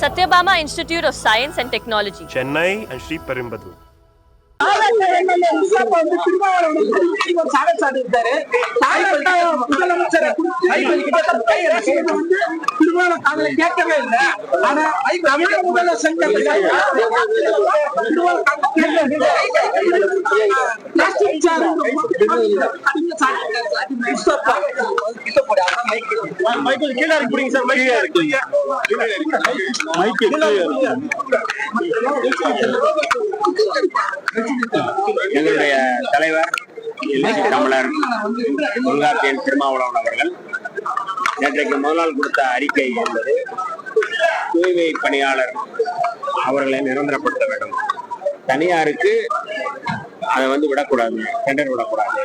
Satyabama Institute of Science and Technology, Chennai and Sri Perumbudur. கேட்கவே இல்லை. ஆனா முதல்ல எங்களுடைய தலைவர் தமிழர் தொல்காப்பியன் திருமாவளவன் அவர்கள் நேற்றைக்கு முதல் நாள் கொடுத்த அறிக்கை என்பது தூய்மை பணியாளர் அவர்களை நிரந்தரப்படுத்த வேண்டும், தனியாருக்கு அதை விடக்கூடாது, டெண்டர் விடக்கூடாது,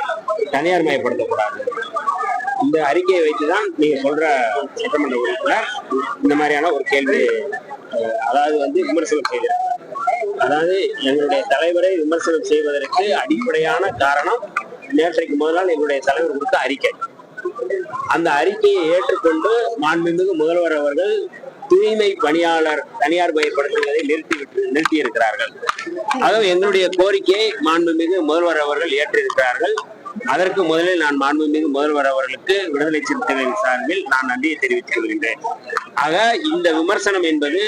தனியார் மயப்படுத்தக்கூடாது. இந்த அறிக்கையை வைத்துதான் நீங்க சொல்ற சட்டமன்ற உறுப்பினர் இந்த மாதிரியான ஒரு கேள்வி, அதாவது விமர்சனம் செய்தார். அதாவது எங்களுடைய தலைவரை விமர்சனம் செய்வதற்கு அடிப்படையான காரணம் நேற்றைக்கு முதல் நாள் எங்களுடைய தலைவர் கொடுத்த அறிக்கை. அந்த அறிக்கையை ஏற்றுக்கொண்டு மாண்புமிகு முதல்வர் அவர்கள் தூய்மை பணியாளர் தனியார் மயப்படுத்துவதை நிறுத்தி இருக்கிறார்கள். அதாவது எங்களுடைய கோரிக்கையை மாண்புமிகு முதல்வர் அவர்கள் ஏற்றிருக்கிறார்கள். அதற்கு முதலில் நான் மாண்புமிகு முதல்வர் அவர்களுக்கு விடுதலை சிறுத்தைகளின் சார்பில் நான் நன்றியை தெரிவித்துக் கொள்கின்றேன். ஆக இந்த விமர்சனம் என்பது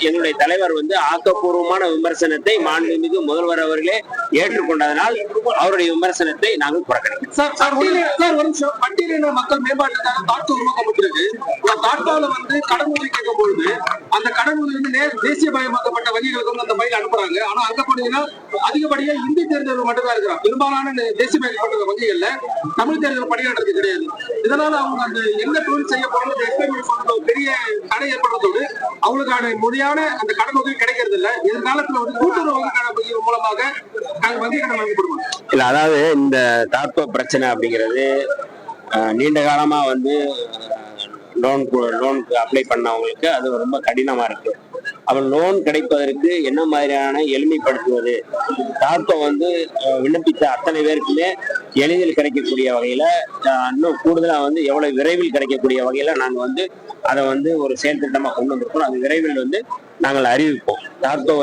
எங்களுடைய தலைவர் ஆக்கப்பூர்வமான விமர்சனத்தை மாண்புமிகு முதல்வர் அவர்களே ஏற்றுக்கொண்டதனால் அவருடைய விமர்சனத்தை நாங்கள் புறக்கணிக்கிறோம். பட்டியலின மக்கள் மேம்பாட்டுக்காக தாட்கோ உருவாக்கப்பட்டிருக்கு. தாட்கோல கடனுதவி கேட்கும் பொழுது அந்த கடனுதவி தேசியமயமாக்கப்பட்ட வங்கிகளுக்கு அந்த பயிர் அனுப்புறாங்க. ஆனா அங்க பாத்தீங்கன்னா அதிகப்படியா இந்தி தேர்தல் மட்டும்தான் இருக்கிறாங்க. பெரும்பாலான தேசியமயக்கப்பட்ட வங்கிகள்ல தமிழ் தேர்தல் பணியாற்றுறது கிடையாது. இதனால அவங்க அந்த என்ன தொழில் செய்ய போறது பெரிய தடை ஏற்படுறதோடு அவங்களுக்கான முறையான அந்த கடன் உதவி கிடைக்கிறது இல்ல. எதிர்காலத்துல கூட்டுறவு வங்கி மூலமாக வங்கி கடன் வழங்கப்படுவோம். இல்ல, அதாவது இந்த தாட்கோ பிரச்சனை அப்படிங்கிறது நீண்ட காலமா லோனுக்கு அப்ளை பண்ணவங்களுக்கு அது ரொம்ப கடினமா இருக்கு. அவன் லோன் கிடைப்பதற்கு என்ன மாதிரியான எளிமைப்படுத்துவது, தாட்கோ விண்ணப்பித்த அத்தனை பேருக்குமே எளிதில் கிடைக்கக்கூடிய வகையில, இன்னும் கூடுதலா எவ்வளவு விரைவில் கிடைக்கக்கூடிய வகையில நாங்க அதை ஒரு செயல் திட்டமா கொண்டு வந்திருக்கோம். அது விரைவில் நாங்கள் அறிவிப்போம். தாட்கோ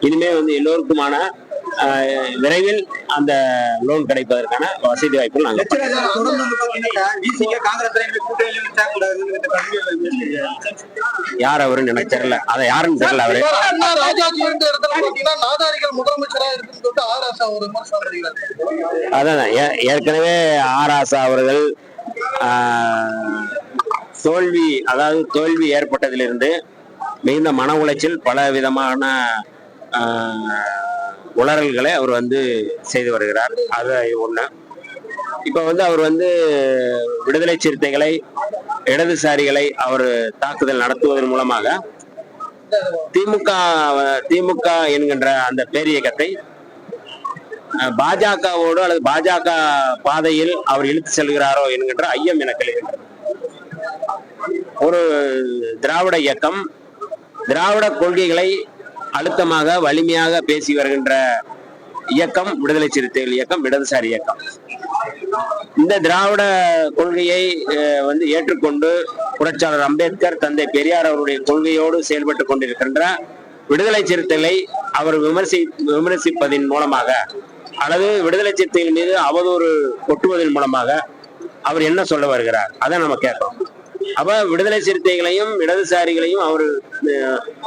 இனிமே எல்லோருக்குமான விரைவில் அந்த லோன் கிடைப்பதற்கான வசதி வாய்ப்புகள் நாங்கள் யார் அவருன்னு எனக்கு தெரியல, அதை யாருன்னு தெரியல. அவரு அதான் ஏற்கனவே ஆராசா அவர்கள் தோல்வி ஏற்பட்டதிலிருந்து மிகுந்த மன உளைச்சல், பல விதமான உளறல்களை அவர் செய்து வருகிறார். அது ஒண்ணு. இப்ப அவர் விடுதலை சிறுத்தைகளை, இடதுசாரிகளை அவர் தாக்குதல் நடத்துவதன் மூலமாக திமுக என்கின்ற அந்த பேரியக்கத்தை பாஜகவோடு அல்லது பாஜக பாதையில் அவர் இழுத்து செல்கிறாரோ என்கின்ற ஐயம் எனக்கு எழுகின்றது. ஒரு திராவிட இயக்கம், திராவிட கொள்கைகளை அழுத்தமாக வலிமையாக பேசி வருகின்ற இயக்கம் விடுதலை சிறுத்தைகள் இயக்கம், இடதுசாரி இயக்கம். இந்த திராவிட கொள்கையை ஏற்றுக்கொண்டு புரட்சியாளர் அம்பேத்கர், தந்தை பெரியார் அவருடைய கொள்கையோடு செயல்பட்டு கொண்டிருக்கின்ற விடுதலை சிறுத்தைகளை அவர் விமர்சிப்பதன் மூலமாக அல்லது விடுதலை சிறுத்தைகள் மீது அவதூறு கொட்டுவதன் மூலமாக அவர் என்ன சொல்ல வருகிறார், அதை நம்ம கேட்கிறோம். அப்ப விடுதலை சிறுத்தைகளையும் இடதுசாரிகளையும் அவர்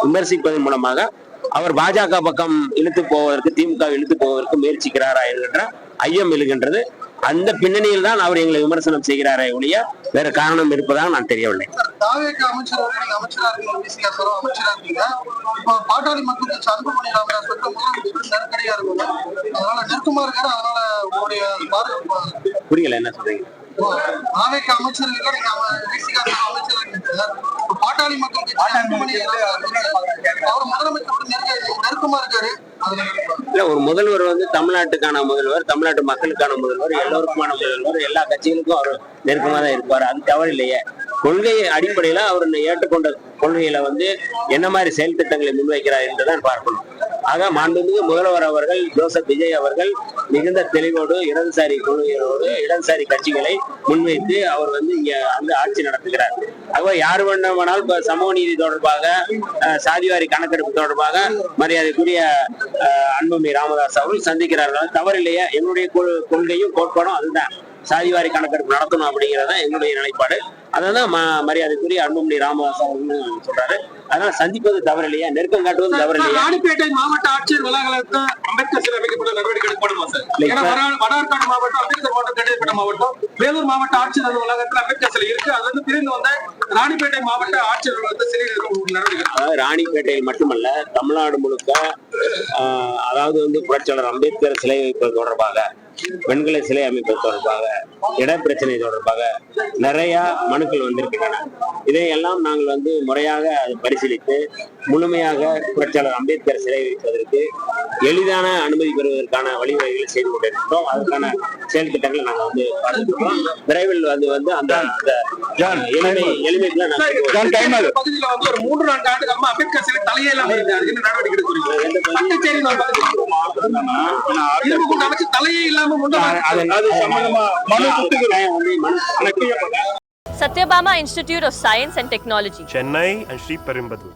விமர்சிப்பதன் மூலமாக அவர் பாஜக பக்கம் இழுத்து போவதற்கு, திமுக இழுத்து போவதற்கு முயற்சிக்கிறாரா என்கின்ற ஐயம் எழுகின்றது. அந்த பின்னணியில் தான் அவர் எங்களை விமர்சனம் செய்கிறாரே ஒழிய வேற காரணம் இருப்பதாக நான் தெரியவில்லை. புரியல, என்ன சொல்றீங்க? பாட்டாளி மக்கள் ஒரு முதல்வர் தமிழ்நாட்டுக்கான முதல்வர், தமிழ்நாட்டு மக்களுக்கான முதல்வர், எல்லோருக்குமான முதல்வர், எல்லா கட்சிகளுக்கும் அவர் நெருக்கமா தான் இருப்பார். அது தவறு இல்லையே. கொள்கை அடிப்படையில அவர் ஏற்றுக்கொண்ட கொள்கையில என்ன மாதிரி செயல் திட்டங்களை முன்வைக்கிறார் என்றுதான் பார்க்கணும். ஆக மாண்புமிகு முதல்வர் அவர்கள் ஜோசப் விஜய் அவர்கள் மிகுந்த தெளிவோடு இடதுசாரி கொள்கையோடு இடதுசாரி கட்சிகளை முன்வைத்து அவர் வந்து இங்க வந்து ஆட்சி நடத்துகிறார். ஆகவே யார் வேண்டுமானால் இப்ப சமூக நீதி தொடர்பாக சாதிவாரி கணக்கெடுப்பு தொடர்பாக மரியாதைக்குரிய அன்புமணி ராமதாஸ் அவர்கள் சந்திக்கிறார்கள். தவறில்லையா? என்னுடைய கொள்கையும் கோட்பாடும் அதுதான். சாதிவாரி கணக்கெடுப்பு நடத்தணும் அப்படிங்கிறத என்னுடைய நிலைப்பாடு. அதான் மரியாதைக்குரிய அன்புமணி ராமதாஸ் அவர்கள் சொல்றாரு. அதனால சந்திப்பது தவறு இல்லையா? நெருக்கம் காட்டுவது தவறு இல்லையா? ராணிப்பேட்டை மாவட்ட ஆட்சியர் வளாகத்தை அம்பேத்கர் சிலை அமைக்கப்பட்ட நடவடிக்கை எடுக்கப்படுமா சார்? வடார்காடு மாவட்டம், அம்பேத்கர் மாவட்டம், கடையப்பட்ட மாவட்டம், வேலூர் மாவட்ட ஆட்சியர் வளாகத்தில் அம்பேத்கர் சிலை இருக்கு. அது வந்து பிரிந்து வந்த ராணிப்பேட்டை மாவட்ட ஆட்சியர் வளாகத்தை சிலை நடவடிக்கை. ராணிப்பேட்டையில் மட்டுமல்ல, தமிழ்நாடு முழுக்க அதாவது வந்து புரட்சியாளர் அம்பேத்கர் சிலை வைப்பது தொடர்பாக, பெண்களை சிலை அமைப்பது தொடர்பாக, இட பிரச்சனை தொடர்பாக நிறைய மனுக்கள் வந்திருக்கின்றன. இதையெல்லாம் நாங்கள் வந்து முறையாக அதை பரிசீலித்து முழுமையாக புரட்சியாளர் அம்பேத்கர் சிலை வைப்பதற்கு எளிதான அனுமதி பெறுவதற்கான வழிமுறைகளை செய்து கொண்டிருக்கிறோம். அதற்கான செயல் திட்டங்களை நாங்கள் வந்து பார்த்துக்கிறோம். விரைவில் வந்து அந்த எளிமைக்குள்ள பகுதியில் வந்து ஒரு 3-4 ஆண்டுகளமா அம்பேத்கர் சிலை தலையெல்லாம் நடவடிக்கை எடுக்கிறீங்க. தலையே இல்லாம Satyabama Institute of Science and Technology, Chennai and Sri Perumbadur.